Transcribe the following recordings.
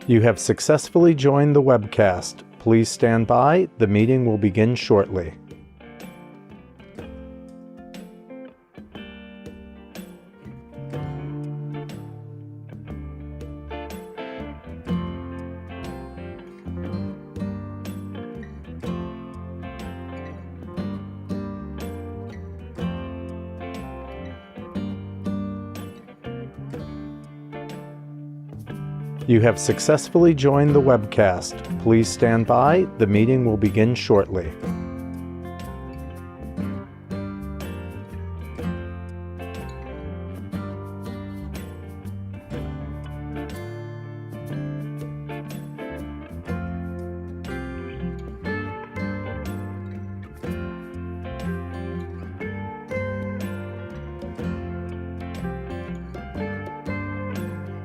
You have successfully joined the webcast. Please stand by. The meeting will begin shortly. You have successfully joined the webcast. Please stand by. The meeting will begin shortly.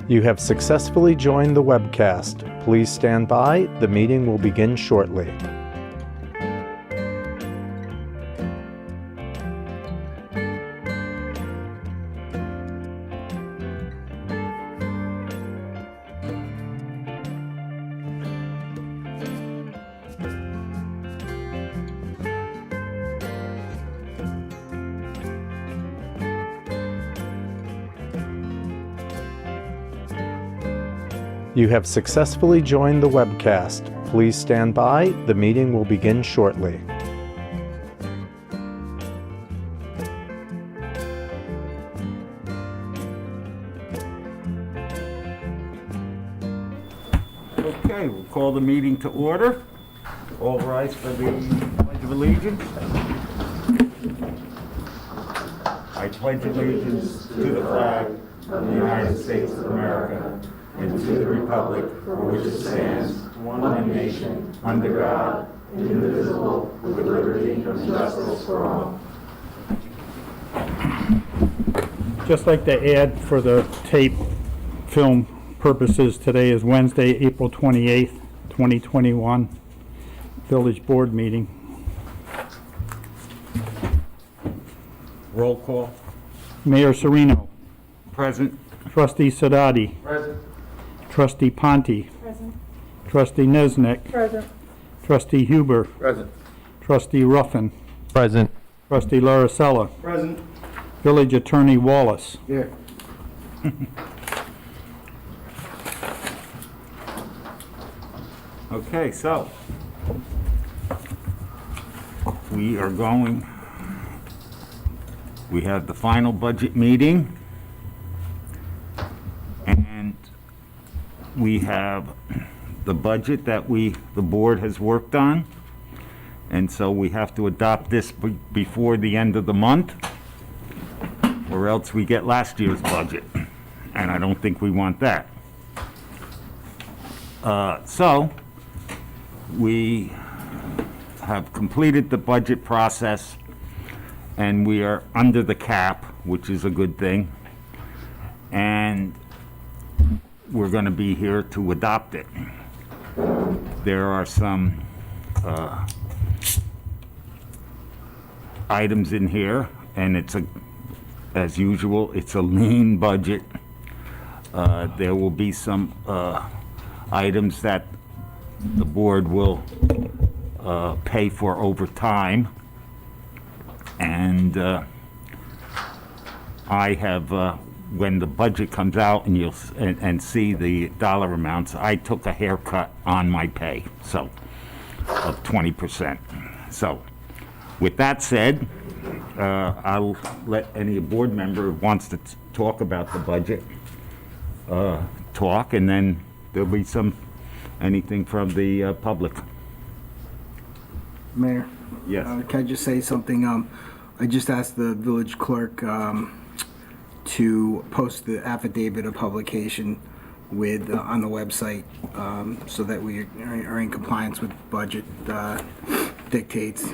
You have successfully joined the webcast. Please stand by. The meeting will begin shortly. You have successfully joined the webcast. Please stand by. The meeting will begin shortly. Okay, we'll call the meeting to order. All rise for the Pledge of Allegiance. I pledge allegiance to the flag of the United States of America and to the republic for which it stands, one nation, under God, indivisible, with liberty and justice for all. Just like to add for the tape film purposes, today is Wednesday, April 28th, 2021, Village Board meeting. Roll call. Mayor Serino. Present. Trustee Sadati. Present. Trustee Ponte. Present. Trustee Nesnick. Present. Trustee Huber. Present. Trustee Ruffin. Present. Trustee Laricella. Present. Village Attorney Wallace. Here. Okay, so we have the final budget meeting, and we have the budget that the board has worked on, and so we have to adopt this before the end of the month, or else we get last year's budget, and I don't think we want that. So we have completed the budget process, and we are under the cap, which is a good thing, and we're going to be here to adopt it. There are some items in here, and as usual, it's a lean budget. There will be some items that the board will pay for over time, and I have, when the budget comes out and you'll and see the dollar amounts, I took a haircut on my pay, so of 20%. So, with that said, I'll let any board member who wants to talk about the budget talk, and then there'll be anything from the public. Mayor? Yes. Can I just say something? I just asked the village clerk to post the affidavit of publication with on the website so that we are in compliance with budget dictates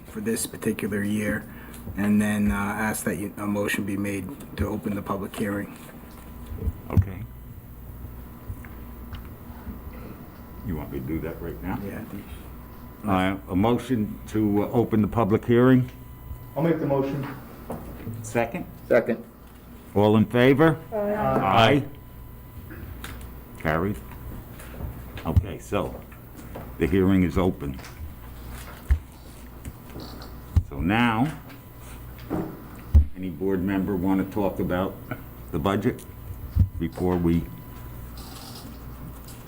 for this particular year, and then ask that a motion be made to open the public hearing. Okay. You want me to do that right now? Yeah. A motion to open the public hearing? I'll make the motion. Second? Second. All in favor? Aye. Aye. Carried. Okay, so the hearing is open. So now, any board member want to talk about the budget before we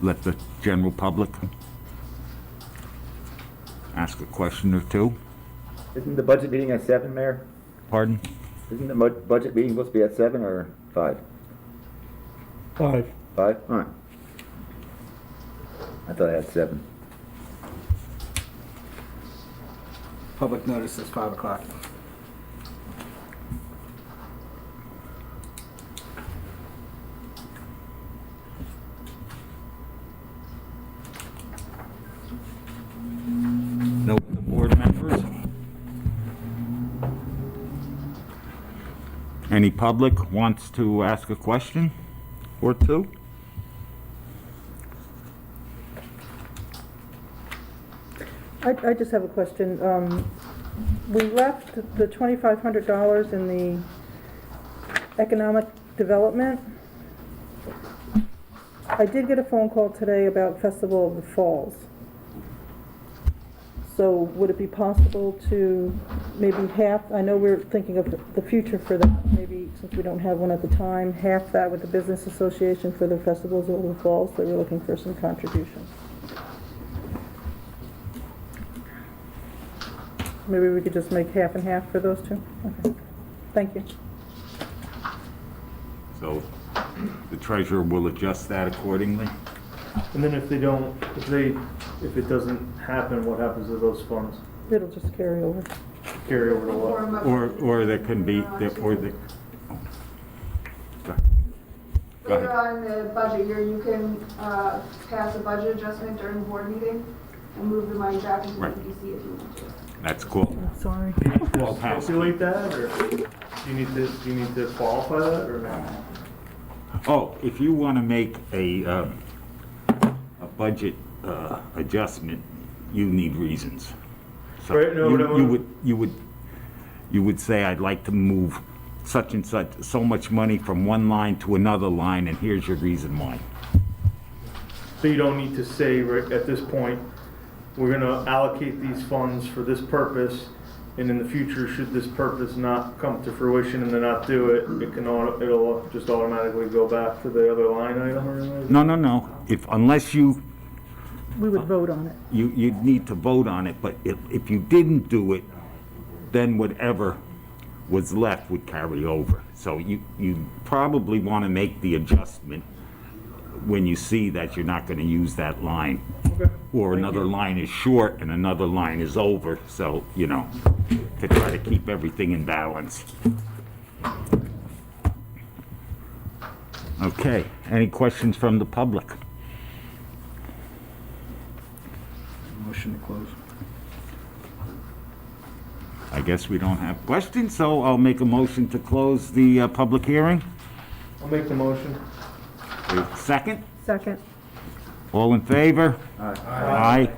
let the general public ask a question or two? Isn't the budget meeting at 7, Mayor? Pardon? Isn't the budget meeting supposed to be at 7 or 5? 5. 5? All right. I thought I had 7. Public notice is 5 o'clock. No other board members? Any public wants to ask a question or two? I just have a question. We left the $2,500 in the economic development. I did get a phone call today about Festival of the Falls. So would it be possible to maybe half, I know we're thinking of the future for that, maybe since we don't have one at the time, half that with the Business Association for the Festivals of the Falls, they were looking for some contributions. Maybe we could just make half and half for those two? Okay, thank you. So the treasurer will adjust that accordingly? And then if they don't, if it doesn't happen, what happens to those funds? It'll just carry over. Carry over to what? Or there can be, or the, Go Later ahead. on in the budget year, you can pass a budget adjustment during the board meeting and move the money back into the Right. EDC if you want to. That's cool. Sorry. Do you need Well, to pass. stipulate that, or do you need to qualify that, or no? Oh, if you want to make a budget adjustment, you need reasons. So Right, no, but I you would say, I'd like to move such and such, so much money from one line to another line, and here's your reason why. So you don't need to say right at this point, we're gonna allocate these funds for this purpose, and in the future, should this purpose not come to fruition and then not do it, it'll just automatically go back to the other line item or anything? No. Unless We would vote on it. you'd need to vote on it, but if you didn't do it, then whatever was left would carry over. So you probably want to make the adjustment when you see that you're not going to use that line. Okay. Or another line is short and another line is over, so, to try to keep everything in balance. Okay, any questions from the public? Motion to close. I guess we don't have questions, so I'll make a motion to close the public hearing. I'll make the motion. Second? Second. All in favor? Aye.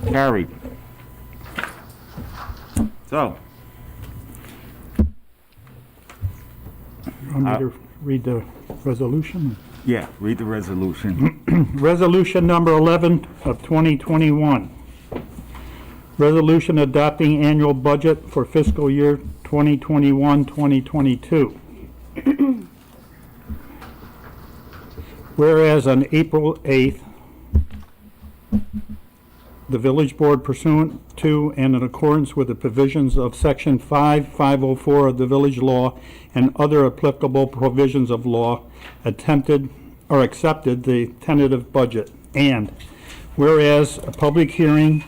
Carried. So, You want me to read the resolution? yeah, read the resolution. Resolution number 11 of 2021. Resolution adopting annual budget for fiscal year 2021-2022. Whereas on April 8th, the village board pursuant to and in accordance with the provisions of section 504 of the village law and other applicable provisions of law accepted the tentative budget. And whereas a public hearing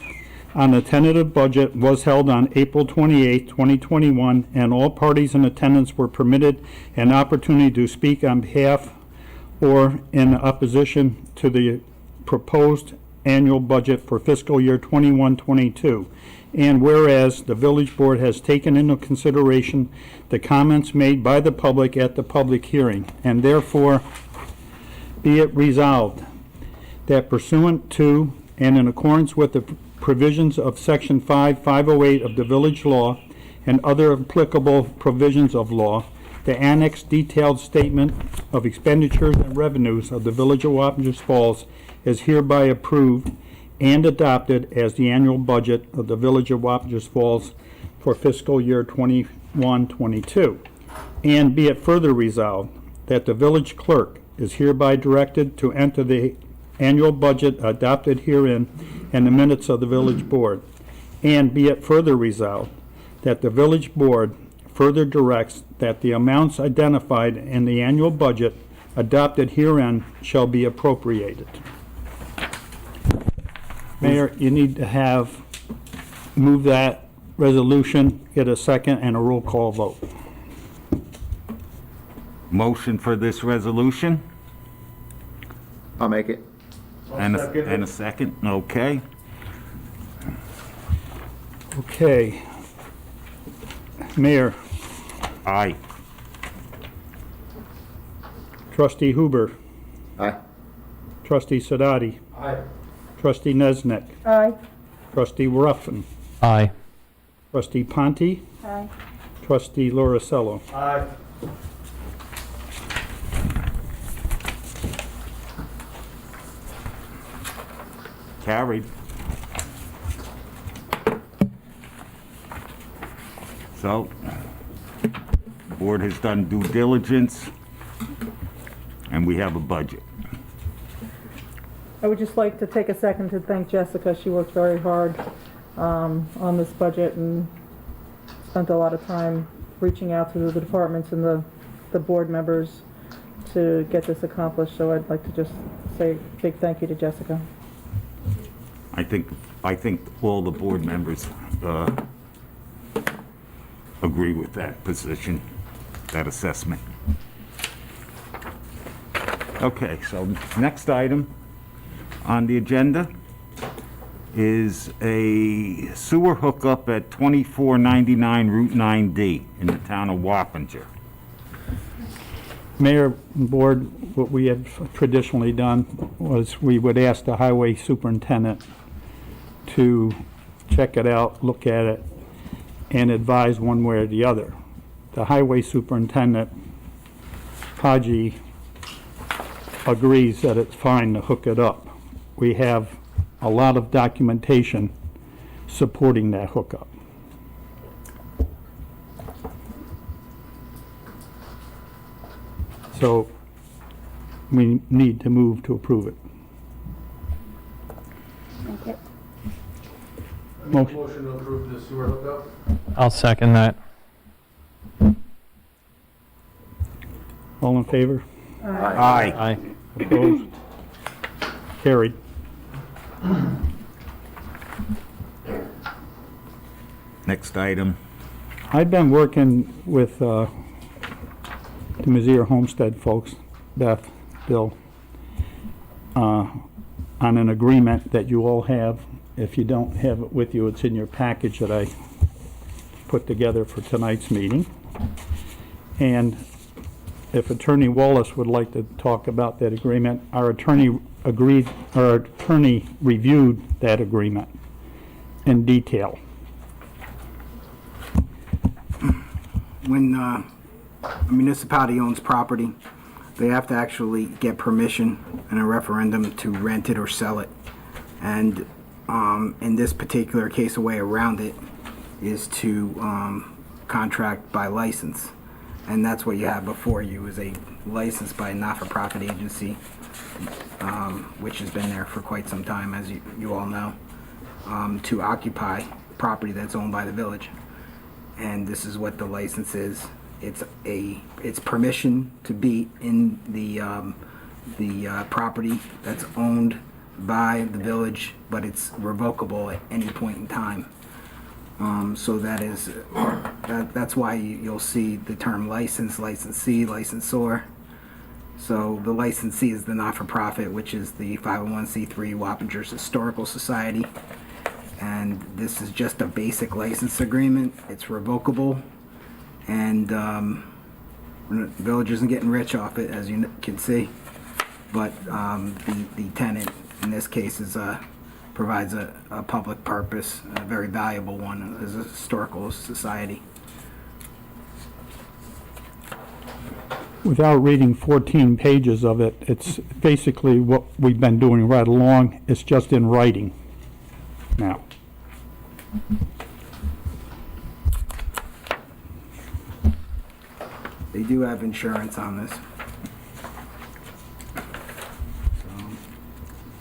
on the tentative budget was held on April 28, 2021, and all parties in attendance were permitted an opportunity to speak on behalf or in opposition to the proposed annual budget for fiscal year 21-22. And whereas the village board has taken into consideration the comments made by the public at the public hearing, and therefore be it resolved that pursuant to and in accordance with the provisions of section 508 of the village law and other applicable provisions of law, the annexed detailed statement of expenditures and revenues of the Village of Wappingers Falls is hereby approved and adopted as the annual budget of the Village of Wappingers Falls for fiscal year 21-22. And be it further resolved that the village clerk is hereby directed to enter the annual budget adopted herein in the minutes of the village board. And be it further resolved that the village board further directs that the amounts identified in the annual budget adopted herein shall be appropriated. Mayor, you need to move that resolution, get a second, and a roll call vote. Motion for this resolution? I'll make it. And I'll second it. a second, okay. Okay. Mayor, Aye. Trustee Huber, Aye. Trustee Sadati, Aye. Trustee Nesnek, Aye. Trustee Ruffin, Aye. Trustee Ponte, Aye. Trustee Lorisello. Aye. Carried. So, board has done due diligence, and we have a budget. I would just like to take a second to thank Jessica. She worked very hard on this budget and spent a lot of time reaching out to the departments and the board members to get this accomplished. So I'd like to just say a big thank you to Jessica. I think all the board members agree with that position, that assessment. Okay, so next item on the agenda is a sewer hookup at 2499 Route 9D in the town of Wappinger. Mayor and Board, what we have traditionally done was we would ask the highway superintendent to check it out, look at it, and advise one way or the other. The highway superintendent, Haji, agrees that it's fine to hook it up. We have a lot of documentation supporting that hookup. So we need to move to approve it. Motion. Motion to approve the sewer hookup? I'll second that. All in favor? Aye. Aye. Opposed? Carried. Next item. I've been working with the Mizzier Homestead folks, Beth, Bill, on an agreement that you all have. If you don't have it with you, it's in your package that I put together for tonight's meeting. And if Attorney Wallace would like to talk about that agreement, our attorney reviewed that agreement in detail. When a municipality owns property, they have to actually get permission and a referendum to rent it or sell it. And in this particular case, a way around it is to contract by license. And that's what you have before you, is a license by a not-for-profit agency, which has been there for quite some time, as you all know, to occupy property that's owned by the village. And this is what the license is. It's permission to be in the property that's owned by the village, but it's revocable at any point in time. So that's why you'll see the term license, licensee, licensor. So the licensee is the not-for-profit, which is the 501c3 Wappingers Historical Society. And this is just a basic license agreement. It's revocable, and the village isn't getting rich off it, as you can see. But the tenant, in this case, provides a public purpose, a very valuable one, as a historical society. without reading 14 pages of it, it's basically what we've been doing right along. It's just in writing now. They do have insurance on this.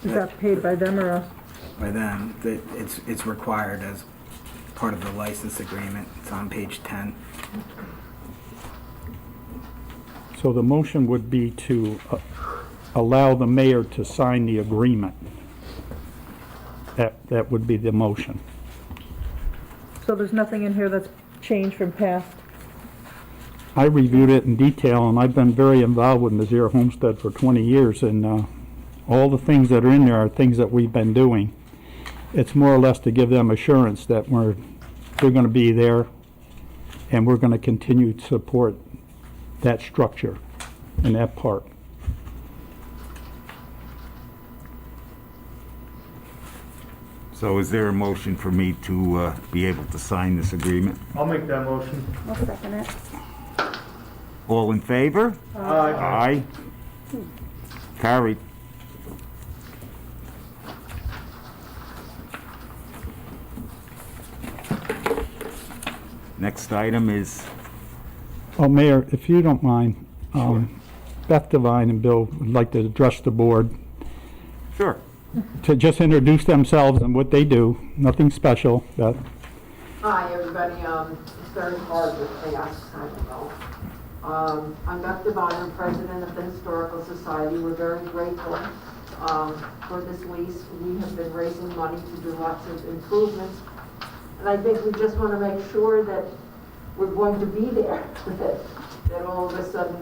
Is that paid by them or us? By them, that it's required as part of the license agreement. It's on page 10. So the motion would be to allow the mayor to sign the agreement. That would be the motion. So there's nothing in here that's changed from past? I reviewed it in detail, and I've been very involved with Mizzier Homestead for 20 years, and all the things that are in there are things that we've been doing. It's more or less to give them assurance that we're going to be there, and we're going to continue to support that structure and that park. So is there a motion for me to be able to sign this agreement? I'll make that motion. I'll second it. All in favor? Aye. Aye. Carried. Next item is, Oh, Mayor, if you don't mind, Beth Devine and Bill would like to address the board sure. to just introduce themselves and what they do. Nothing special, Beth. Hi, everybody. It's very hard with chaos, I don't know. I'm Beth Devine, I'm president of the Historical Society. We're very grateful for this lease. We have been raising money to do lots of improvements. And I think we just want to make sure that we're going to be there, that all of a sudden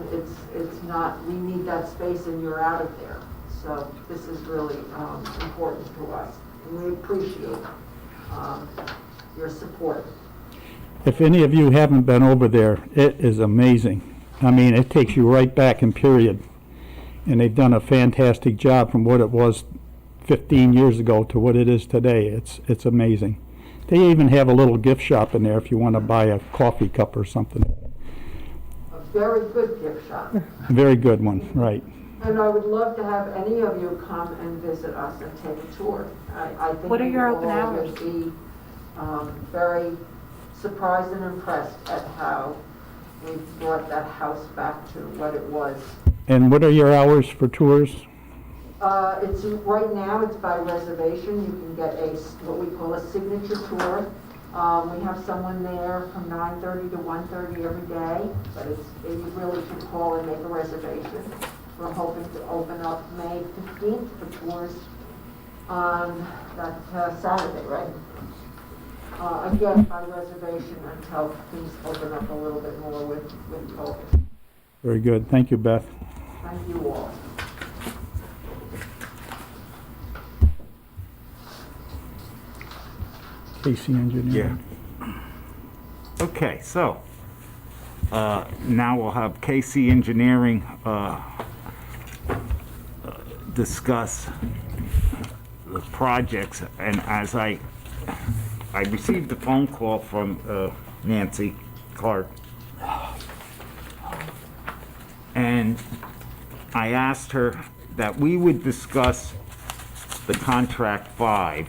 it's not, we need that space and you're out of there. So this is really important to us. And we appreciate your support. If any of you haven't been over there, it is amazing. I mean, it takes you right back in period. And they've done a fantastic job from what it was 15 years ago to what it is today. It's amazing. They even have a little gift shop in there if you want to buy a coffee cup or something. A very good gift shop. Very good one, right. And I would love to have any of you come and visit us and take a tour. I think What are your you open all hours? would be very surprised and impressed at how we've brought that house back to what it was. And what are your hours for tours? It's right now, it's by reservation. You can get what we call a signature tour. We have someone there from 9:30 to 1:30 every day, but you really should call and make a reservation. We're hoping to open up May 15th for tours on that Saturday, right? Again, by reservation until things open up a little bit more with COVID. Very good. Thank you, Beth. Thank you all. Casey Engineering. Okay, so now we'll have KC Engineering discuss the projects. And as I received a phone call from Nancy Clark, and I asked her that we would discuss the contract 5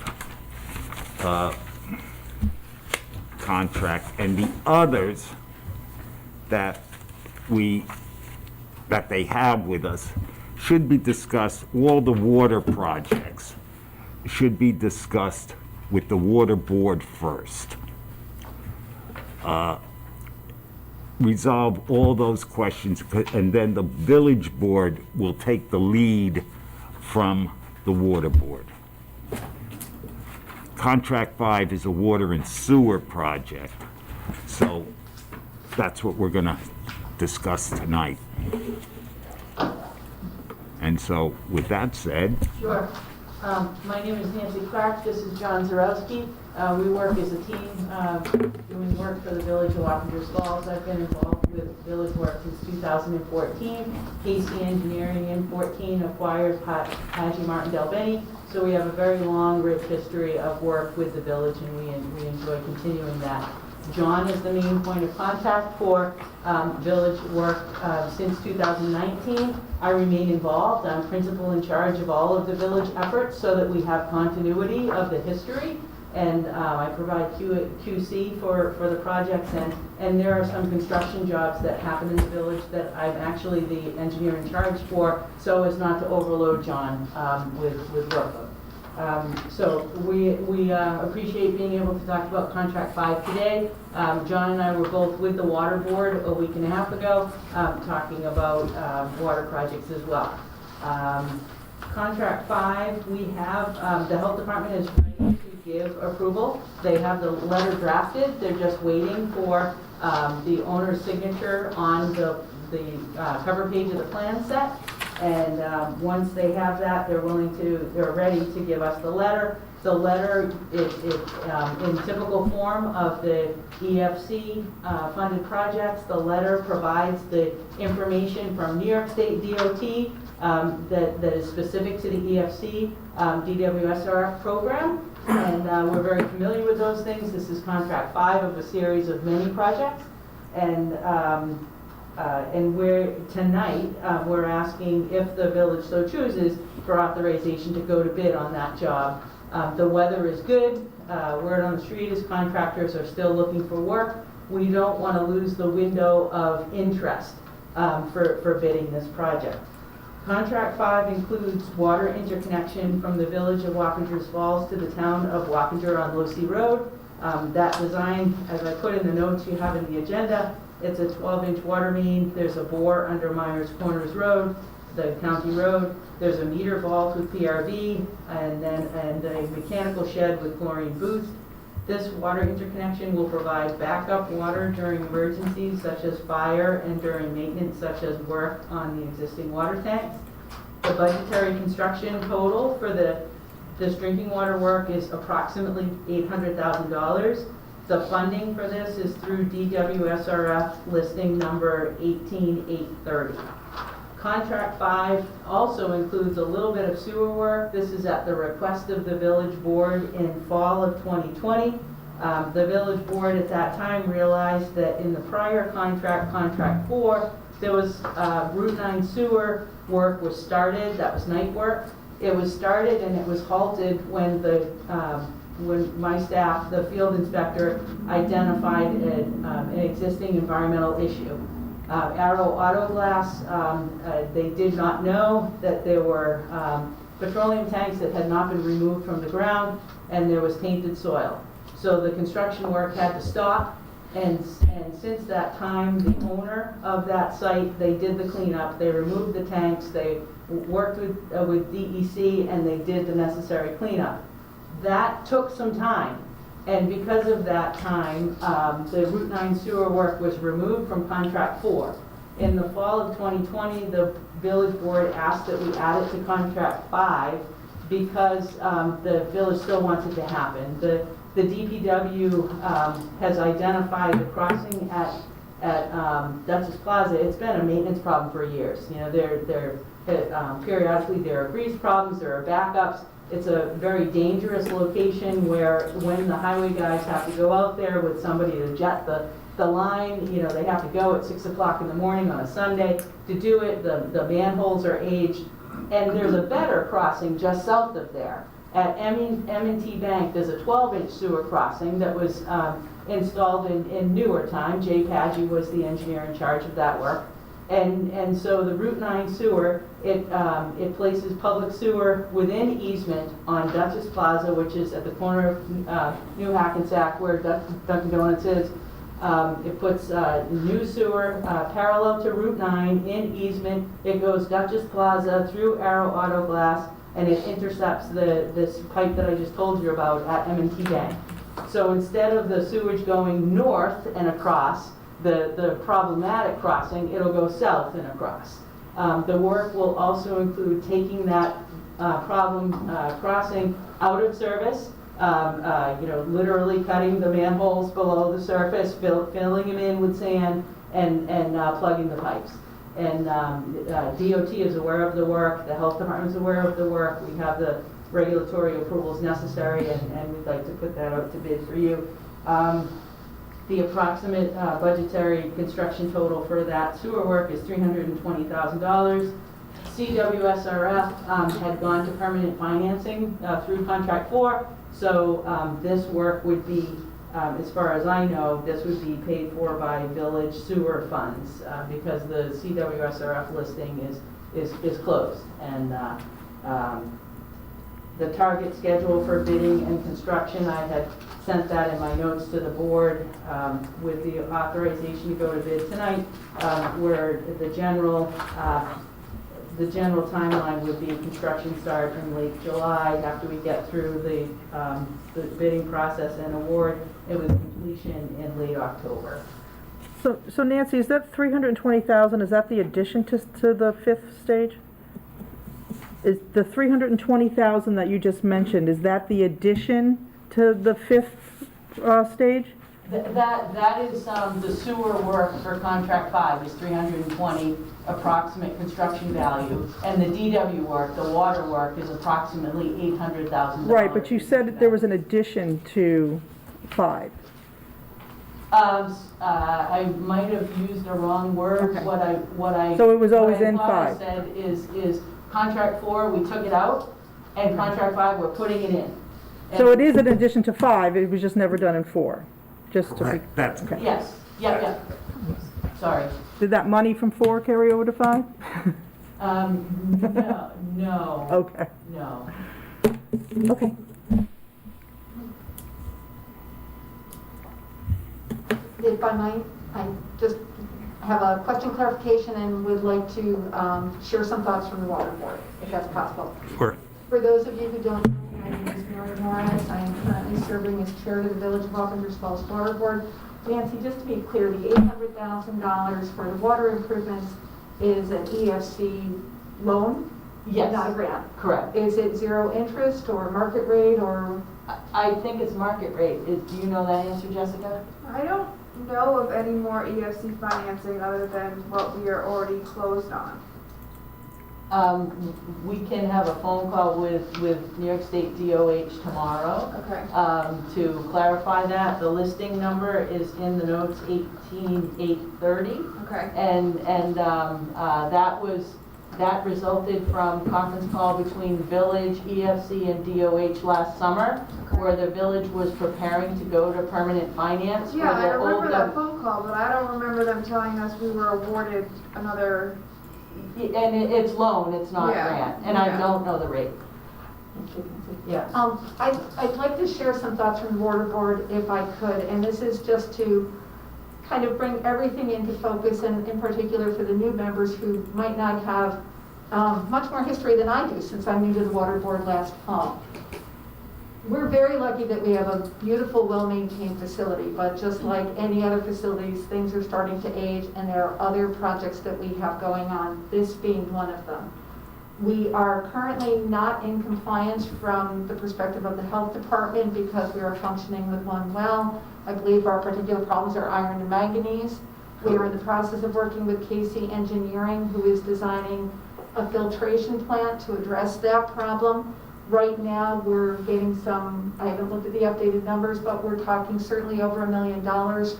contract, and the others that they have with us should be discussed. All the water projects should be discussed with the water board first. Resolve all those questions, and then the village board will take the lead from the water board. Contract 5 is a water and sewer project, so that's what we're gonna discuss tonight. And so, with that said, Sure. My name is Nancy Clark. This is John Zarowski. We work as a team doing work for the Village of Wappingers Falls. I've been involved with village work since 2014. KC Engineering in 14 acquired Paget Martin Del Bene. So we have a very long, rich history of work with the village, and we enjoy continuing that. John is the main point of contact for village work since 2019. I remain involved. I'm principal in charge of all of the village efforts so that we have continuity of the history. And I provide QC for the projects, and there are some construction jobs that happen in the village that I'm actually the engineer in charge for, so as not to overload John with workload. So we appreciate being able to talk about contract 5 today. John and I were both with the water board a week and a half ago, talking about water projects as well. Contract 5, we have, the health department is ready to give approval. They have the letter drafted. They're just waiting for the owner's signature on the cover page of the plan set. And once they have that, they're ready to give us the letter. The letter, in typical form of the EFC funded projects, the letter provides the information from New York State DOT that is specific to the EFC DWSRF program. And we're very familiar with those things. This is contract 5 of a series of many projects. And tonight, we're asking if the village so chooses for authorization to go to bid on that job. The weather is good. Word on the street is contractors are still looking for work. We don't want to lose the window of interest for bidding this project. Contract 5 includes water interconnection from the village of Wappingers Falls to the town of Wappinger on Losi Road. That design, as I put in the notes you have in the agenda, it's a 12-inch water main. There's a bore under Myers Corners Road, the county road. There's a meter vault with PRV, and a mechanical shed with chlorine boost. This water interconnection will provide backup water during emergencies such as fire and during maintenance such as work on the existing water tanks. The budgetary construction total for this drinking water work is approximately $800,000. The funding for this is through DWSRF listing number 18830. Contract 5 also includes a little bit of sewer work. This is at the request of the village board in fall of 2020. The village board at that time realized that in the prior contract, contract 4, there was Route 9 sewer work was started. That was night work. It was started and it was halted when my staff, the field inspector, identified an existing environmental issue. Arrow Auto Glass, they did not know that there were petroleum tanks that had not been removed from the ground, and there was tainted soil. So the construction work had to stop, and since that time, the owner of that site, they did the cleanup. They removed the tanks, they worked with DEC, and they did the necessary cleanup. That took some time. And because of that time, the Route 9 sewer work was removed from contract 4. In the fall of 2020, the village board asked that we add it to contract 5 because the village still wants it to happen. The DPW has identified the crossing at Dutchess Plaza. It's been a maintenance problem for years. You know, periodically there are grease problems, there are backups. It's a very dangerous location where when the highway guys have to go out there with somebody to jet the line, you know, they have to go at 6 o'clock in the morning on a Sunday to do it. The manholes are aged. And there's a better crossing just south of there. At M&T Bank, there's a 12-inch sewer crossing that was installed in newer time. Jay Paggi was the engineer in charge of that work. And so the Route 9 sewer, it places public sewer within easement on Dutchess Plaza, which is at the corner of New Hackensack where Dunkin' Donuts is. It puts new sewer parallel to Route 9 in easement. It goes Dutchess Plaza through Arrow Auto Glass, and it intercepts this pipe that I just told you about at M&T Bank. So instead of the sewage going north and across, the problematic crossing, it'll go south and across. The work will also include taking that problem crossing out of service, you know, literally cutting the manholes below the surface, filling them in with sand, and plugging the pipes. And DOT is aware of the work, the health department is aware of the work, we have the regulatory approvals necessary, and we'd like to put that out to bid for you. The approximate budgetary construction total for that sewer work is $320,000. CWSRF had gone to permanent financing through contract 4, so this work would be, as far as I know, this would be paid for by village sewer funds because the CWSRF listing is closed. And the target schedule for bidding and construction, I had sent that in my notes to the board with the authorization to go to bid tonight, where the general timeline would be construction start in late July after we get through the bidding process and award, and with completion in late October. So Nancy, is that 320,000, is that the addition to the 5th stage? Is the 320,000 that you just mentioned, is that the addition to the 5th stage? That is the sewer work for contract 5 is 320 approximate construction value, and the DW work, the water work, is approximately $800,000. Right, but you said that there was an addition to 5. I might have used the wrong word. Okay. What I So it was always in what I 5. said is contract 4, we took it out, and contract 5, we're putting it in. So it is an addition to 5, it was just never done in 4, just to be, That's okay. Yes, yep. Sorry. Did that money from 4 carry over to 5? No, Okay, no. okay. If I might, I just have a question clarification and would like to share some thoughts from the water board, if that's possible. Sure. For those of you who don't know, my name is Mary Morris. I am currently serving as chair of the Village of Wappingers Falls Water Board. Nancy, just to be clear, the $800,000 for the water improvements is an EFC loan? Yes. Not a grant? Correct. Is it zero interest or market rate or? I think it's market rate. Do you know that answer, Jessica? I don't know of any more EFC financing other than what we are already closed on. We can have a phone call with New York State DOH tomorrow Okay. to clarify that. The listing number is in the notes 18830. Okay. And that resulted from conference call between Village, EFC, and DOH last summer, where the village was preparing to go to permanent finance. Yeah, for I the remember old- that phone call, but I don't remember them telling us we were awarded another. And it's loan, it's not Yeah, grant, and I yeah. don't know the rate. Yes. I'd like to share some thoughts from the water board if I could, and this is just to kind of bring everything into focus, and in particular for the new members who might not have much more history than I do, since I'm new to the water board last fall. We're very lucky that we have a beautiful, well-maintained facility, but just like any other facilities, things are starting to age, and there are other projects that we have going on, this being one of them. We are currently not in compliance from the perspective of the health department because we are functioning with one well. I believe our particular problems are iron and manganese. We are in the process of working with KC Engineering, who is designing a filtration plant to address that problem. Right now, we're getting some, I haven't looked at the updated numbers, but we're talking certainly over $1 million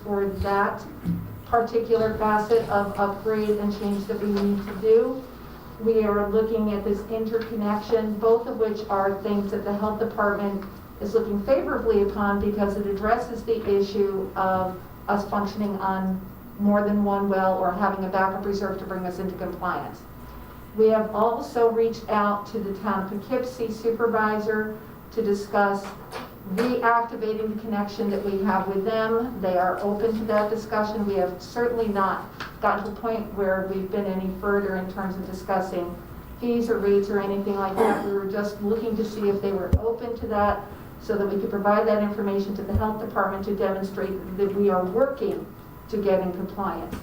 for that particular facet of upgrade and change that we need to do. We are looking at this interconnection, both of which are things that the health department is looking favorably upon because it addresses the issue of us functioning on more than one well or having a backup reserve to bring us into compliance. We have also reached out to the town of Poughkeepsie supervisor to discuss reactivating the connection that we have with them. They are open to that discussion. We have certainly not gotten to a point where we've been any further in terms of discussing fees or rates or anything like that. We were just looking to see if they were open to that so that we could provide that information to the health department to demonstrate that we are working to get in compliance.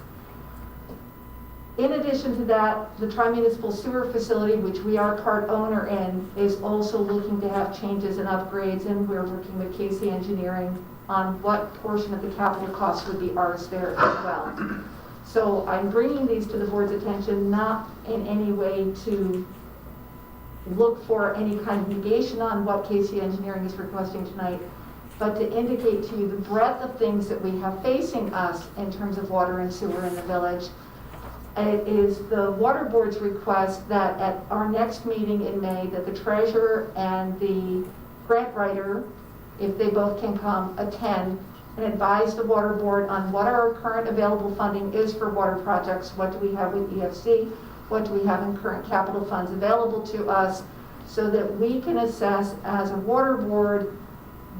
In addition to that, the tri-municipal sewer facility, which we are part owner in, is also looking to have changes and upgrades, and we're working with KC Engineering on what portion of the capital cost would be ours there as well. So I'm bringing these to the board's attention, not in any way to look for any kind of negation on what KC Engineering is requesting tonight, but to indicate to you the breadth of things that we have facing us in terms of water and sewer in the village. It is the water board's request that at our next meeting in May, that the treasurer and the grant writer, if they both can come, attend and advise the water board on what our current available funding is for water projects, what do we have with EFC, what do we have in current capital funds available to us, so that we can assess as a water board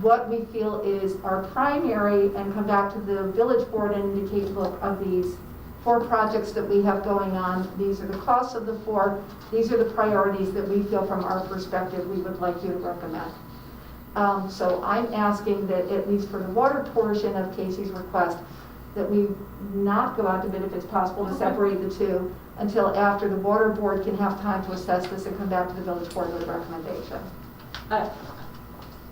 what we feel is our primary, and come back to the village board and indicate, look, of these 4 projects that we have going on, these are the costs of the 4, these are the priorities that we feel from our perspective we would like you to recommend. So I'm asking that, at least for the water portion of Casey's request, that we not go out to bid if it's possible to separate the 2 until after the water board can have time to assess this and come back to the village board with a recommendation.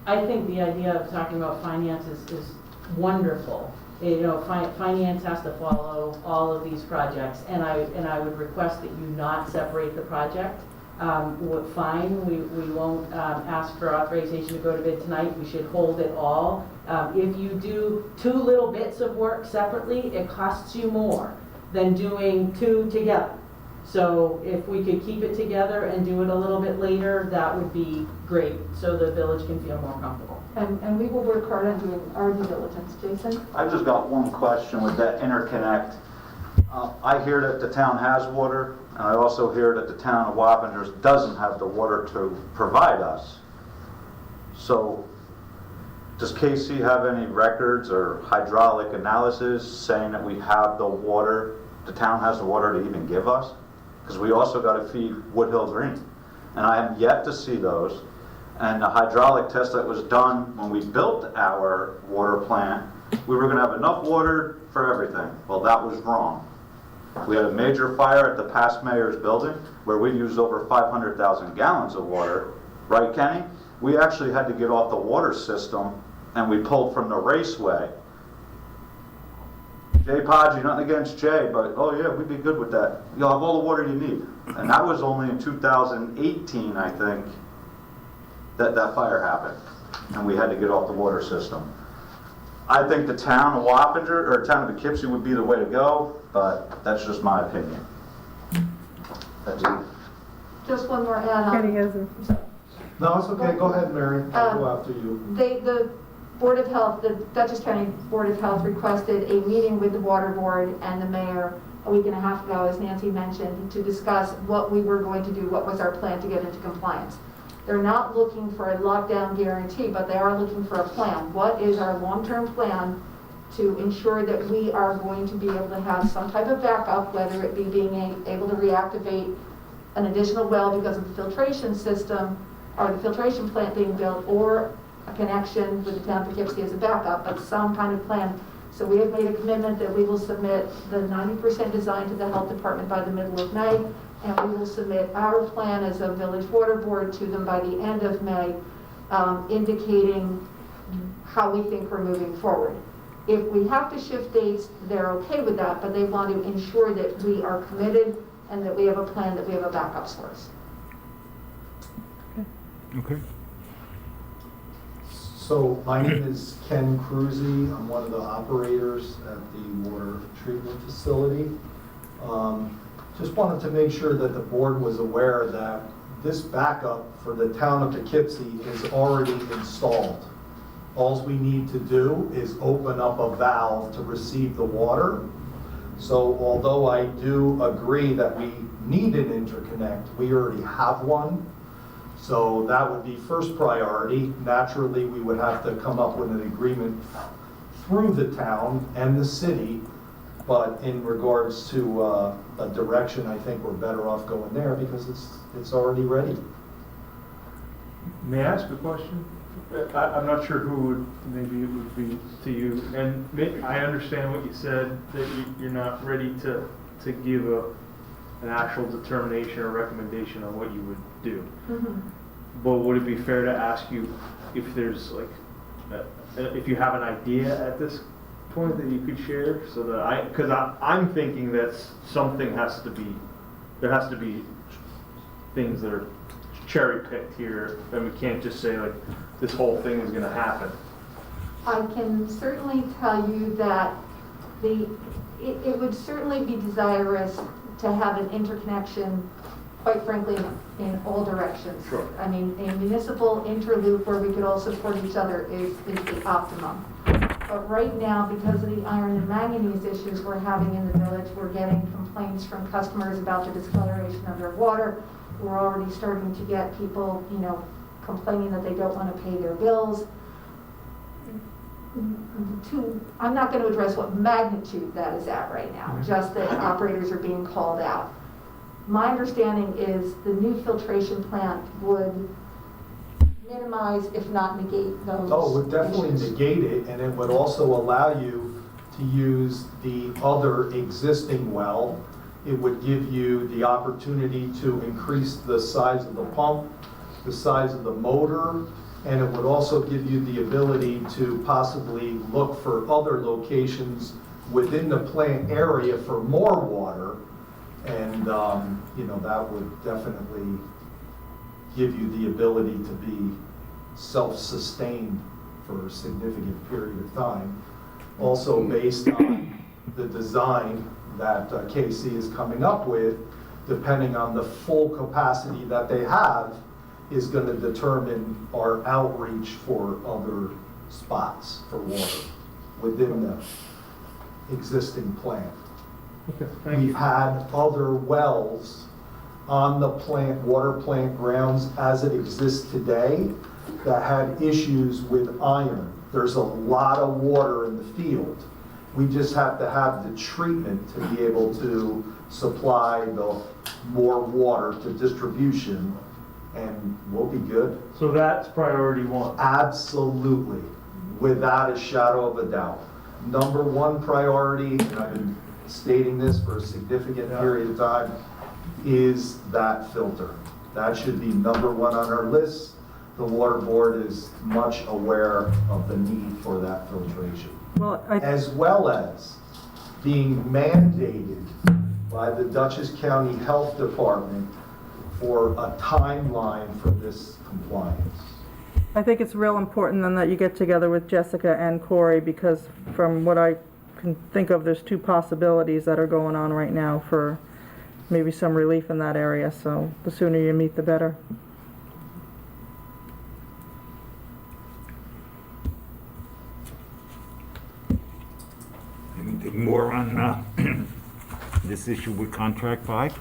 I think the idea of talking about finances is wonderful. You know, finance has to follow all of these projects, and I would request that you not separate the project. Fine, we won't ask for authorization to go to bid tonight. We should hold it all. If you do 2 little bits of work separately, it costs you more than doing 2 together. So if we could keep it together and do it a little bit later, that would be great, so the village can feel more comfortable. And we will work hard on doing our due diligence. Jason? I've just got one question with that interconnect. I hear that the town has water, and I also hear that the town of Wappingers doesn't have the water to provide us. So does KC have any records or hydraulic analysis saying that we have the water, the town has the water to even give us? Because we also got to feed Woodhill Green, and I have yet to see those. And the hydraulic test that was done when we built our water plant, we were going to have enough water for everything. Well, that was wrong. We had a major fire at the past mayor's building where we used over 500,000 gallons of water. Right, Kenny? We actually had to get off the water system, and we pulled from the raceway. Jay Podgy, nothing against Jay, but oh yeah, we'd be good with that. You'll have all the water you need. And that was only in 2018, I think, that fire happened, and we had to get off the water system. I think the town of Wappinger, or town of Poughkeepsie would be the way to go, but that's just my opinion. That's it. Just one more add-on. Kenny has a, No, it's okay, go ahead, Mary, I'll go after you. The Board of Health, the Dutchess County Board of Health requested a meeting with the water board and the mayor a week and a half ago, as Nancy mentioned, to discuss what we were going to do, what was our plan to get into compliance. They're not looking for a lockdown guarantee, but they are looking for a plan. What is our long-term plan to ensure that we are going to be able to have some type of backup, whether it be being able to reactivate an additional well because of the filtration system, or the filtration plant being built, or a connection with the town of Poughkeepsie as a backup, but some kind of plan. So we have made a commitment that we will submit the 90% design to the health department by the middle of May, and we will submit our plan as a village water board to them by the end of May, indicating how we think we're moving forward. If we have to shift dates, they're okay with that, but they want to ensure that we are committed and that we have a plan, that we have a backup source. Okay. So my name is Ken Cruzy. I'm one of the operators at the water treatment facility. Just wanted to make sure that the board was aware that this backup for the town of Poughkeepsie is already installed. All we need to do is open up a valve to receive the water. So although I do agree that we need an interconnect, we already have one. So that would be first priority. Naturally, we would have to come up with an agreement through the town and the city. But in regards to a direction, I think we're better off going there because it's already ready. May I ask a question? I'm not sure who would, maybe it would be to you. And I understand what you said, that you're not ready to give an actual determination or recommendation on what you would do. Mm-hmm. But would it be fair to ask you if there's like, if you have an idea at this point that you could share, so that because I'm thinking that something has to be, there has to be things that are cherry picked here, and we can't just say like this whole thing is going to happen. I can certainly tell you that it would certainly be desirous to have an interconnection, quite frankly, in all directions. Sure. I mean, a municipal interloop where we could all support each other is the optimum. But right now, because of the iron and manganese issues we're having in the village, we're getting complaints from customers about the discoloration of their water. We're already starting to get people, complaining that they don't want to pay their bills. I'm not going to address what magnitude that is at right now, just that operators are being called out. My understanding is the new filtration plant would minimize, if not negate, those. Oh, it would definitely issues. negate it, and it would also allow you to use the other existing well. It would give you the opportunity to increase the size of the pump, the size of the motor, and it would also give you the ability to possibly look for other locations within the plant area for more water. And, that would definitely give you the ability to be self-sustained for a significant period of time. Also based on the design that KC is coming up with, depending on the full capacity that they have, is going to determine our outreach for other spots for water within the existing plant. Okay, thank you. We've had other wells on the plant, water plant grounds as it exists today that had issues with iron. There's a lot of water in the field. We just have to have the treatment to be able to supply the more water to distribution, and we'll be good. So that's priority one. Absolutely, without a shadow of a doubt. Number one priority, and I've been stating this for a significant period of time, is that filter. That should be number one on our list. The water board is much aware of the need for that filtration. Well, As well as being mandated by the Dutchess County Health Department for a timeline for this compliance. I think it's real important then that you get together with Jessica and Corey, because from what I can think of, there's two possibilities that are going on right now for maybe some relief in that area, so the sooner you meet, the better. Anything more on this issue with contract 5?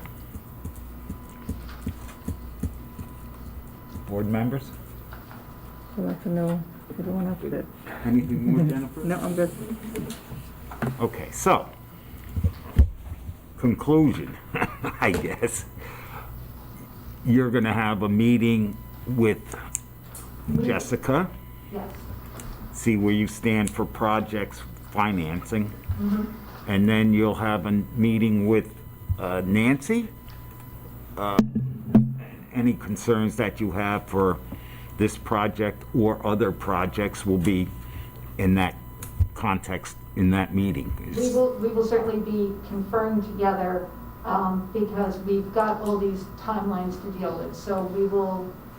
Board members? So that's a no for the one after that. Anything more, Jennifer? No, I'm good. Okay, so, conclusion, I guess. You're going to have a meeting with Jessica, Yes. see where you stand for projects financing, and then you'll have a meeting with Nancy. Any concerns that you have for this project or other projects will be in that context, in that meeting. We will certainly be conferring together, because we've got all these timelines to deal with. So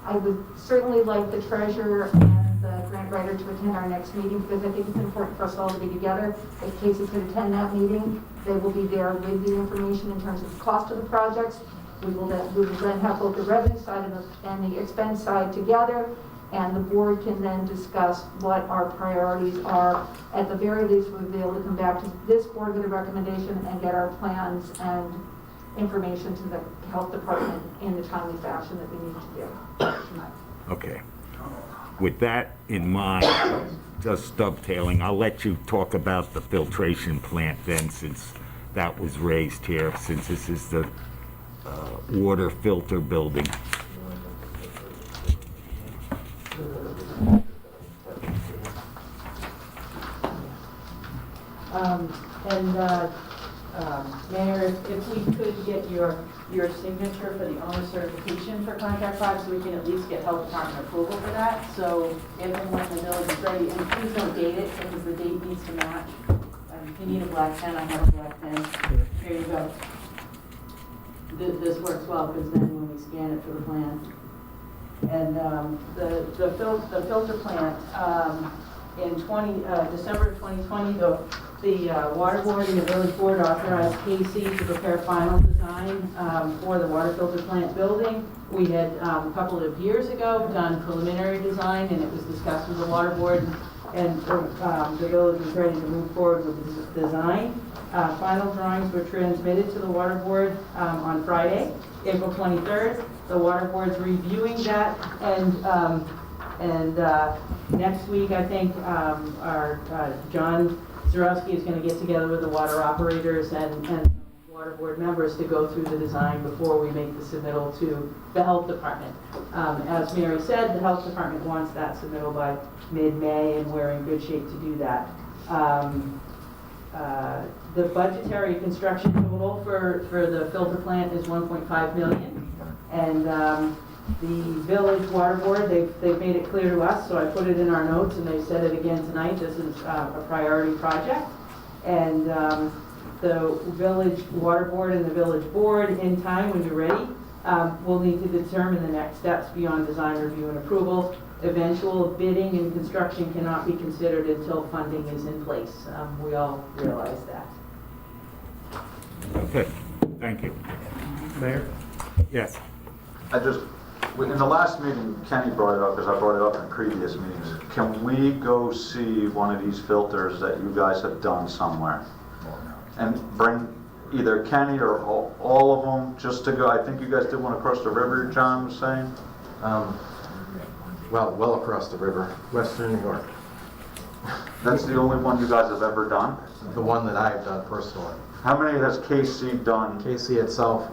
I would certainly like the treasurer and the grant writer to attend our next meeting, because I think it's important for us all to be together. If Casey could attend that meeting, they will be there with the information in terms of the cost of the projects. We will then have both the revenue side and the expense side together, and the board can then discuss what our priorities are. At the very least, we'll be able to come back to this board with a recommendation and get our plans and information to the health department in the timely fashion that we need to do tonight. Okay. With that in mind, just dovetailing, I'll let you talk about the filtration plant then, since that was raised here, since this is the water filter building. Mayor, if we could get your signature for the owner certification for contract 5, so we can at least get health department approval for that. So if and when the village is ready, and please don't date it, because the date needs to match. If you need a black pen, I have a black pen. Here you go. This works well, because then when we scan it for the plan. And the filter plant, In December of 2020, the Water Board and the Village Board authorized KC to prepare final design for the water filter plant building. We had, a couple of years ago, done preliminary design, and it was discussed with the Water Board, and the village was ready to move forward with the design. Final drawings were transmitted to the Water Board on Friday, April 23rd. The Water Board's reviewing that, and next week, I think, our John Zarowski is going to get together with the water operators and Water Board members to go through the design before we make the submittal to the Health Department. As Mary said, the Health Department wants that submittal by mid-May, and we're in good shape to do that. The budgetary construction total for the filter plant is $1.5 million. And the Village Water Board, they've made it clear to us, so I put it in our notes, and they said it again tonight, this is a priority project. And the Village Water Board and the Village Board, in time, when you're ready, will need to determine the next steps beyond design review and approval. Eventual bidding and construction cannot be considered until funding is in place. We all realize that. Okay, thank you. Mayor? Yes. In the last meeting, Kenny brought it up, because I brought it up in previous meetings. Can we go see one of these filters that you guys have done somewhere? And bring either Kenny or all of them, just to go, I think you guys did one across the river, John was saying? Well across the river, Western New York. That's the only one you guys have ever done? The one that I've done personally. How many has KC done? KC itself,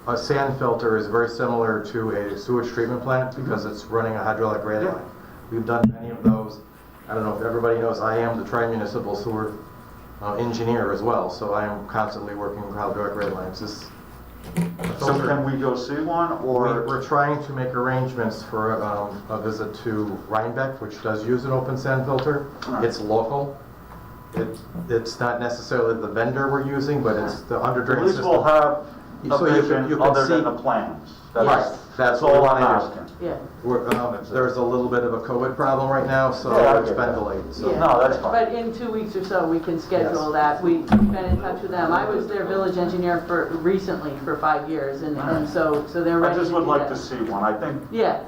a sand filter is very similar to a sewage treatment plant because it's running a hydraulic grade line. We've done many of those. I don't know if everybody knows, I am the tri-municipal sewer engineer as well, so I am constantly working with hydraulic grade lines. So can we go see one, or? We're trying to make arrangements for a visit to Rhinebeck, which does use an open sand filter. It's local. It's not necessarily the vendor we're using, but it's the under drain At least system. we'll have a So vision you can other see, than the plans. Right, That's all I'm asking. Yeah. There's a little bit of a COVID problem right now, so Yeah, I it's get been that. delayed. So. Yeah. No, that's fine. But in 2 weeks or so, we can schedule that. We've been in touch with them. I was their village engineer recently for 5 years, and so they're ready I to just do would like that. to see one, I think. Yeah.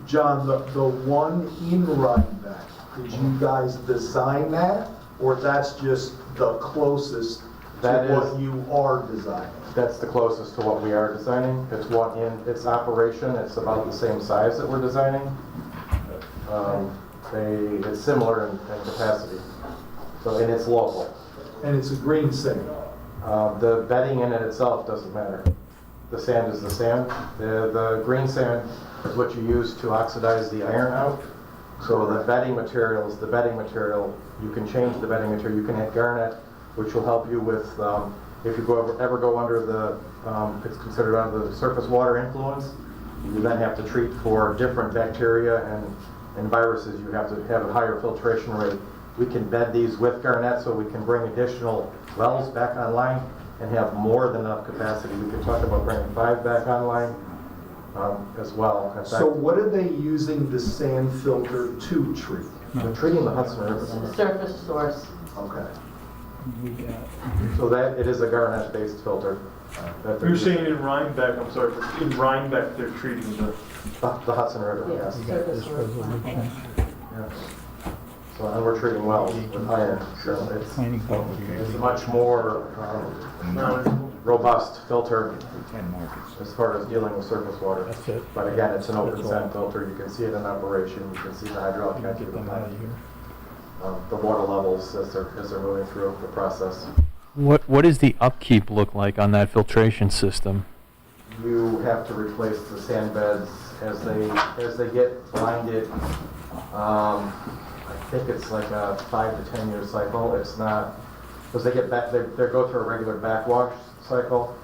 John, the one in Rhinebeck, did you guys design that? Or that's just the closest That to is- what you are designing? That's the closest to what we are designing. It's one in its operation. It's about the same size that we're designing. It's similar in capacity. And it's local. And it's a green sand? The bedding in it itself doesn't matter. The sand is the sand. The green sand is what you use to oxidize the iron out. So the bedding material is the bedding material. You can change the bedding material. You can add garnet, which will help you with, if you ever go under the, it's considered under the surface water influence, you then have to treat for different bacteria and viruses. You have to have a higher filtration rate. We can bed these with garnet so we can bring additional wells back online and have more than enough capacity. We could talk about bringing 5 back online as well. In fact, So what are they using the sand filter to treat? we're treating the Hudson River. Surface source. Okay. So that, it is a garnet-based filter. that they're You're using. saying in Rhinebeck, I'm sorry, but in Rhinebeck, they're treating the, The Hudson River, Yeah, yes. surface source. Yes. So, and we're treating wells with iron, so it's a much more robust filter as far as dealing with surface water. That's it. But again, it's an open That's sand all. filter. You can see it in operation. You can see the hydraulic Get activity, them out of here. the water levels as they're moving through the process. What does the upkeep look like on that filtration system? You have to replace the sand beds as they get blinded. I think it's like a 5 to 10 year cycle. It's not, because they get back, they go through a regular backwash cycle.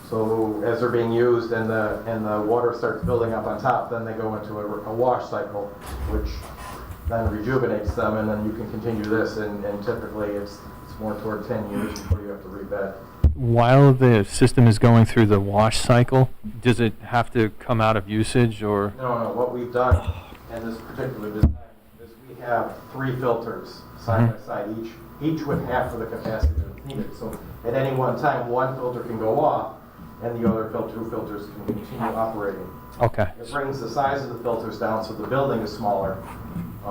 So as they're being used and the water starts building up on top, then they go into a wash cycle, which then rejuvenates them, and then you can continue this. And typically it's more toward 10 years before you have to rebed. While the system is going through the wash cycle, does it have to come out of usage or? No, what we've done in this particular design is we have 3 filters side by side, each with half of the capacity that's needed. So at any one time, one filter can go off, and the other 2 filters can continue operating. Okay. It brings the size of the filters down so the building is smaller.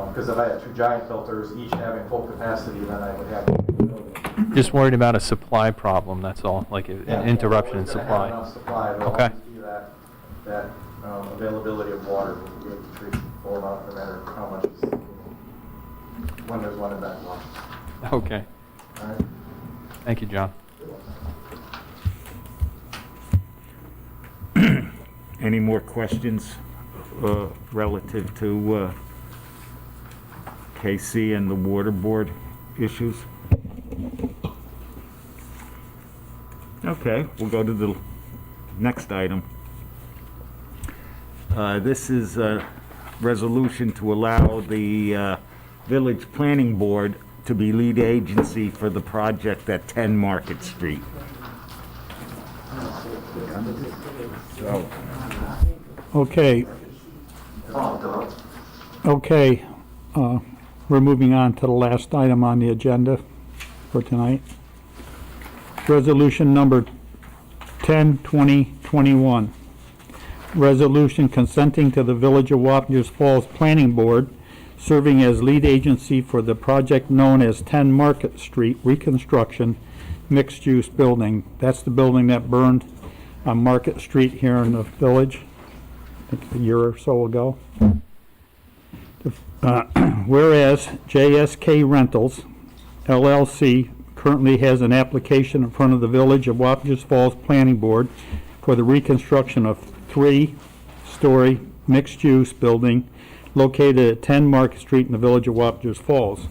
Because if I had 2 giant filters, each having full capacity, then I would have the building. Just worried about a supply problem, that's all, like an interruption in We're gonna have supply. enough supply. There'll Okay. always be that availability of water to be able to treat the full amount, no matter how much is, when there's one in backlog. Okay. All right? Thank you, John. Any more questions relative to KC and the water board issues? Okay, we'll go to the next item. This is a resolution to allow the Village Planning Board to be lead agency for the project at 10 Market Street. So, Okay. Okay, we're moving on to the last item on the agenda for tonight. Resolution number 10/2021. Resolution consenting to the Village of Wappingers Falls Planning Board serving as lead agency for the project known as 10 Market Street reconstruction mixed-use building. That's the building that burned on Market Street here in the village, I think a year or so ago. Whereas JSK Rentals LLC currently has an application in front of the Village of Wappingers Falls Planning Board for the reconstruction of 3-story mixed-use building located at 10 Market Street in the Village of Wappingers Falls.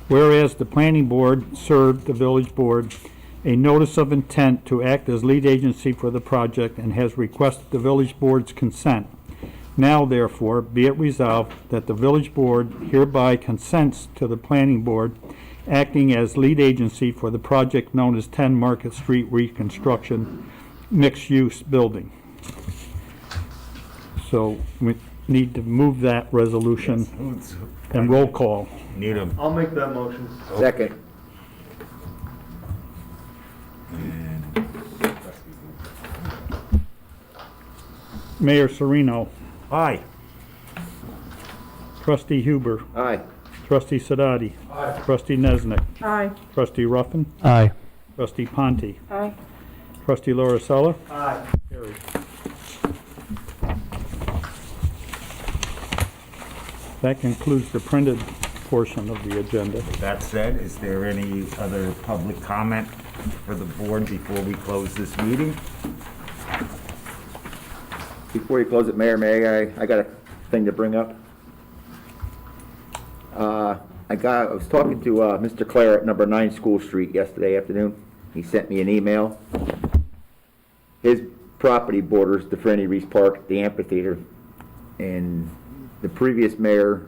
Whereas the Planning Board served the Village Board a notice of intent to act as lead agency for the project and has requested the Village Board's consent. Now, therefore, be it resolved that the Village Board hereby consents to the Planning Board acting as lead agency for the project known as 10 Market Street reconstruction mixed-use building. So we need to move that resolution and roll call. need a, I'll make that motion. Second. Mayor Serino, aye. Trustee Huber, Aye. Trustee Sadati, Trustee Nesnick, Aye. Trustee Ruffin, Aye. Trustee Ponte, Aye. Trustee Lauricella. Aye. Carried. That concludes the printed portion of the agenda. That said, is there any other public comment for the board before we close this meeting? Before you close it, Mayor, I got a thing to bring up. I was talking to Mr. Clare at number 9 School Street yesterday afternoon. He sent me an email. His property borders the Franny Reese Park, the amphitheater, and the previous mayor,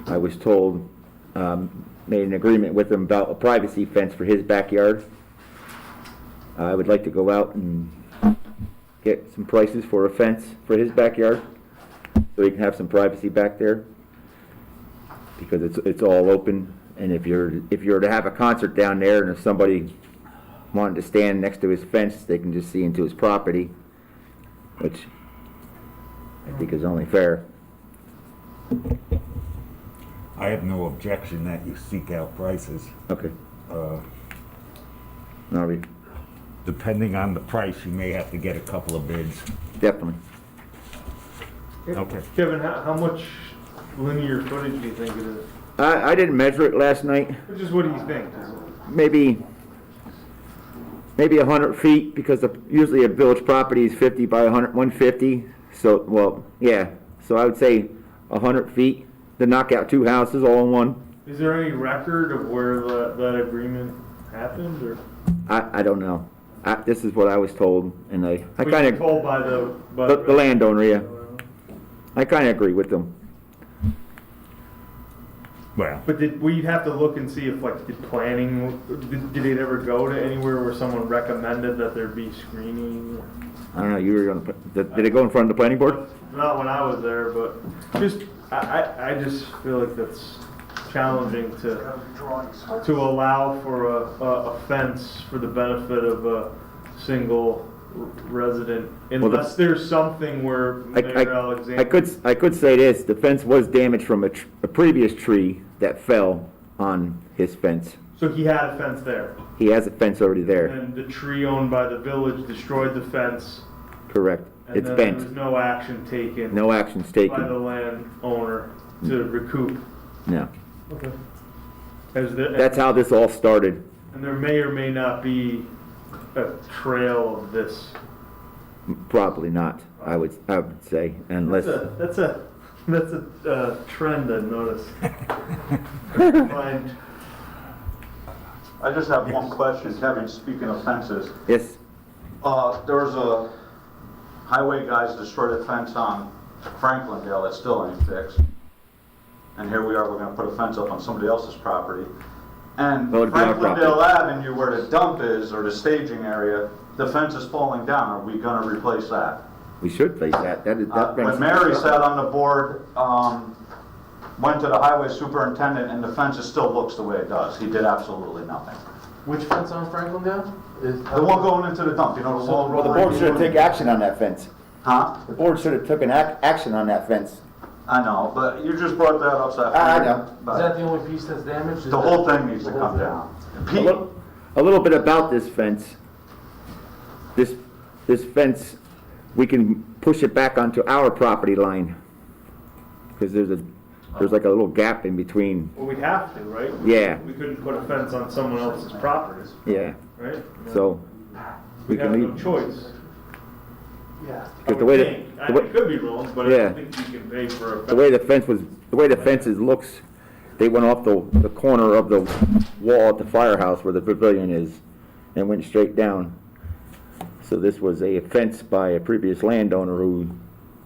I was told, made an agreement with him about a privacy fence for his backyard. I would like to go out and get some prices for a fence for his backyard, so he can have some privacy back there, because it's all open. And if you're to have a concert down there, and if somebody wanted to stand next to his fence, they can just see into his property, which I think is only fair. I have no objection that you seek out prices. Okay. Depending on the price, you may have to get a couple of bids. Definitely. Okay. Kevin, how much linear footage do you think it is? I didn't measure it last night. Just what do you think? Maybe 100 feet, because usually a village property is 50 by 150. So, well, yeah. So I would say 100 feet to knock out 2 houses all in one. Is there any record of where that agreement happened, or? I don't know. This is what I was told, and I Were you kind of told by the landowner, yeah. I kind of agree with them. Well, But we'd have to look and see if, like, did it ever go to anywhere where someone recommended that there be screening? I don't know. You were on did it go in front of the planning board? Not when I was there, but just, I just feel like that's challenging to allow for a fence for the benefit of a single resident, unless there's something where Mayor Alexander. I could say this, the fence was damaged from a previous tree that fell on his fence. So he had a fence there, He has a fence already there, and the tree owned by the village destroyed the fence, correct. and It's then there bent, was no action taken no actions by the taken, landowner to recoup. no. Okay. That's how this all started, And there may or may not be a trail of this. probably not, I would say, unless, That's a trend I've noticed. Find- I just have one question, Kevin, speaking of fences. yes, There was a highway guys destroyed a fence on Franklindale that still ain't fixed. And here we are, we're gonna put a fence up on somebody else's property. And Well, it'd be our property. Franklindale Avenue, where the dump is, or the staging area, the fence is falling down. Are we gonna replace that? we should face that, that When fence. Mary sat on the board, went to the highway superintendent, and the fence still looks the way it does. He did absolutely nothing. Which fence on Franklinville? The one going into the dump, you know, the wall. Well, the board should have taken action on that fence. Huh? The board should have taken action on that fence. I know, but you just brought that up, so I know. Is But that the only piece that's damaged? the whole thing needs to come down. A little bit about this fence. This fence, we can push it back onto our property line. Because there's like a little gap in between, Well, we'd have to, right? Yeah. We couldn't put a fence on someone else's property, yeah, right? so. We have can no leave. choice. Because I the would way think. I the way- could be wrong, but I Yeah. don't think you can pay for a fence. the way the fences looks, they went off the corner of the wall at the firehouse where the pavilion is and went straight down. So this was a fence by a previous landowner who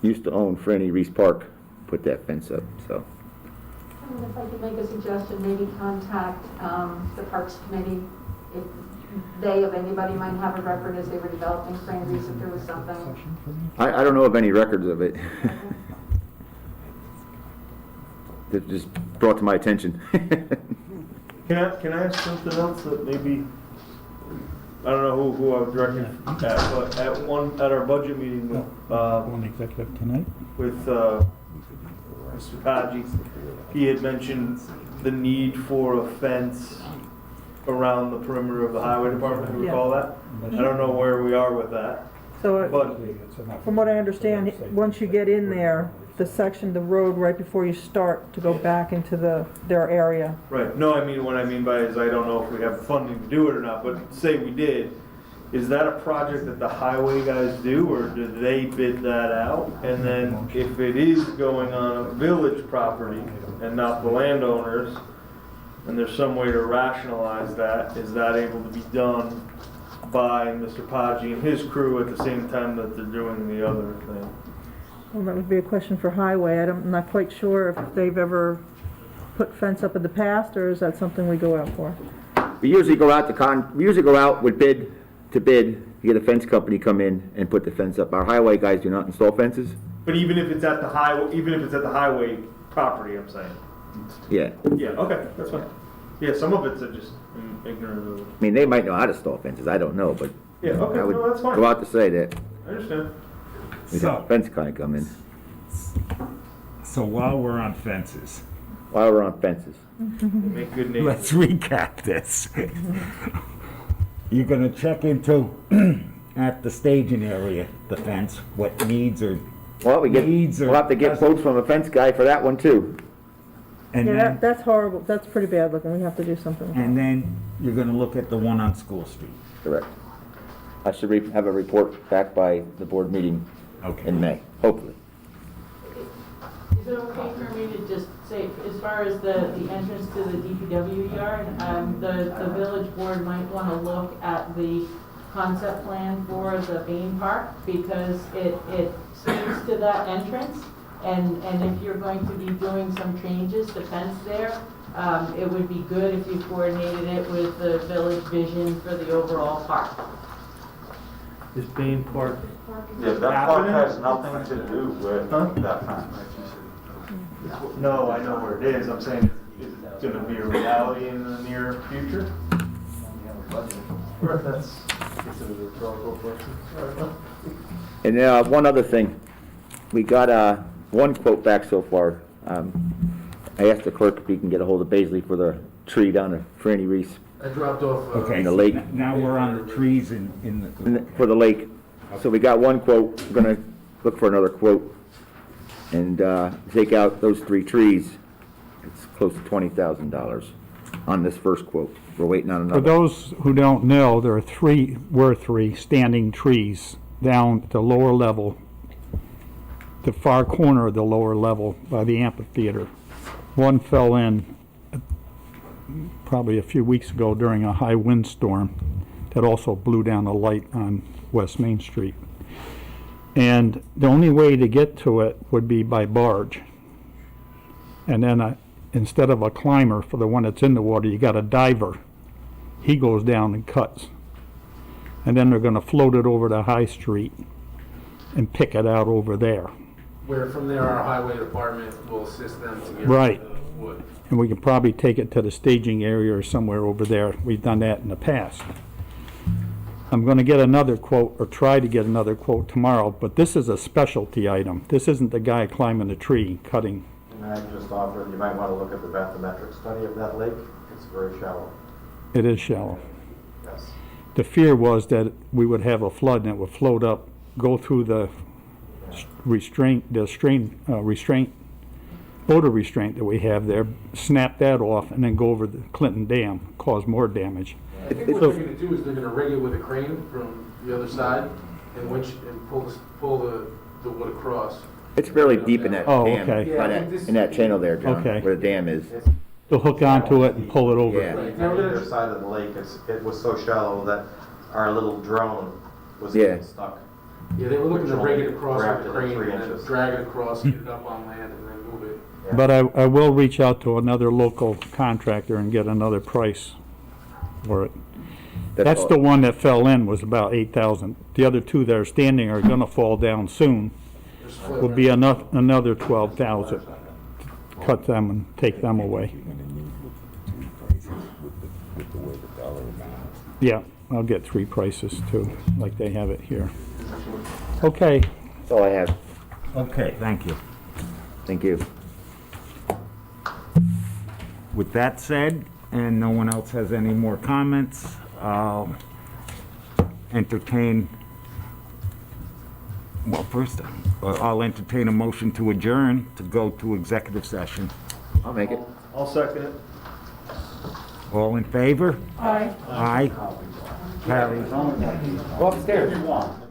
used to own Franny Reese Park, put that fence up, so. And if I could make a suggestion, maybe contact the Parks Committee. If they, if anybody might have a record as they were developing Fran Reese, if there was something. I don't know of any records of it. That just brought to my attention. Can I ask something else that maybe, I don't know who I was directing at, but at our budget meeting with, One executive tonight? with, Mr. Kaji, he had mentioned the need for a fence around the perimeter of the highway department, you recall that? I don't know where we are with that, So but, from what I understand, once you get in there, the section, the road right before you start to go back into their area. right, no, I mean, what I mean by is I don't know if we have funding to do it or not, but say we did, is that a project that the highway guys do, or do they bid that out? And then if it is going on a village property and not the landowners, and there's some way to rationalize that, is that able to be done by Mr. Podgy and his crew at the same time that they're doing the other thing? Well, that would be a question for highway. I'm not quite sure if they've ever put fence up in the past, or is that something we go out for? We usually go out with bid, to get a fence company come in and put the fence up. Our highway guys do not install fences. But even if it's at the highway property, I'm saying. Yeah. Yeah, okay, that's fine. Yeah, some of it's just ignorant of. I mean, they might know how to install fences, I don't know, but Yeah, okay, I would no, that's fine. go out to say that I understand. we'd have a fence guy come in So while we're on fences, while we're on fences. Make good names. let's recap this. You're gonna check into, at the staging area, the fence, what needs or Well, needs or we'll have to get doesn't- quotes from a fence guy for that one too. And Yeah, then, that's horrible. That's pretty bad looking. We have to do something. and then you're gonna look at the one on School Street. Correct. I should have a report back by the board meeting Okay. in May, hopefully. Is it okay for me to just say, as far as the entrance to the DPW yard, the village board might want to look at the concept plan for the Bain Park, because it speaks to that entrance, and if you're going to be doing some changes to fence there, it would be good if you coordinated it with the village vision for the overall park. Is Bain Park, Yeah, that park has nothing to do with that fence. No, I know where it is. I'm saying, is it gonna be a reality in the near future? Or that's, it's a rhetorical question. And one other thing, we got one quote back so far. I asked the clerk if he can get a hold of Baisley for the tree down at Franny Reese I dropped off. Okay, in the so lake. now we're on the trees in For the lake. So we got one quote, we're gonna look for another quote. And take out those 3 trees, it's close to $20,000 on this first quote. We're waiting on For another. those who don't know, there were three standing trees down at the lower level, the far corner of the lower level by the amphitheater. One fell in probably a few weeks ago during a high windstorm that also blew down a light on West Main Street. And the only way to get to it would be by barge. And then instead of a climber for the one that's in the water, you got a diver. He goes down and cuts. And then they're gonna float it over to High Street and pick it out over there. Where from there, our highway department will assist them to get Right. the wood. And we can probably take it to the staging area or somewhere over there. We've done that in the past. I'm gonna get another quote, or try to get another quote tomorrow, but this is a specialty item. This isn't the guy climbing a tree, cutting. And I just offered, you might want to look at the bathymetric study of that lake. It's very shallow. It is shallow. Yes. The fear was that we would have a flood and it would float up, go through the odor restraint that we have there, snap that off, and then go over the Clinton Dam, cause more damage. I think what they're gonna do is they're gonna rig it with a crane from the other side and winch and pull the wood across. It's fairly deep in that Oh, dam, okay. by that- in that channel there, John, Okay. where the dam is. They'll hook onto it and pull it over. Yeah. On either side of the lake, it was so shallow that our little drone was Yeah. getting stuck. Yeah, they were looking to rig it across Wrapped with it a in crane 3 and then inches. drag it across, get it up on land, and then move it. But I will reach out to another local contractor and get another price for it. That's all. the one that fell in was about 8,000. The other 2 that are standing are gonna fall down soon. Will be another 12,000. Cut them and take them away. Yeah, I'll get 3 prices too, like they have it here. Okay, That's all I have. Okay, thank you. Thank you. With that said, and no one else has any more comments, I'll entertain, well, first, I'll entertain a motion to adjourn to go to executive session. I'll make it. I'll second it. All in favor? Aye. Aye. Carries. Go upstairs if you want.